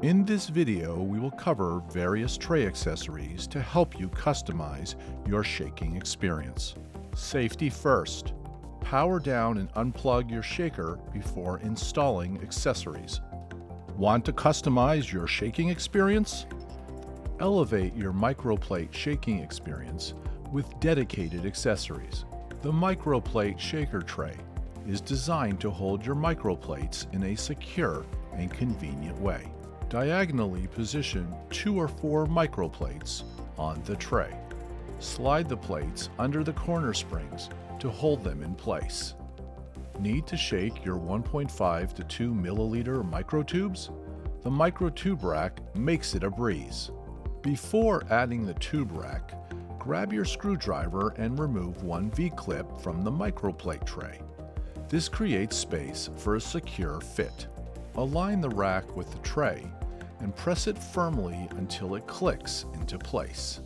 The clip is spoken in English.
In this video, we will cover various tray accessories to help you customize your shaking experience. Safety first. Power down and unplug your shaker before installing accessories. Want to customize your shaking experience? Elevate your microplate shaking experience with dedicated accessories. The Microplate Shaker tray is designed to hold your microplates in a secure and convenient way. Diagonally position 2 or 4 microplates on the tray. Slide the plates under the corner springs to hold them in place. Need to shake your 1.5 to 2 milliliter microtubes? The microtube rack makes it a breeze. Before adding the tube rack, grab your screwdriver and remove one V-clip from the microplate tray. This creates space for a secure fit. Align the rack with the tray and press it firmly until it clicks into place.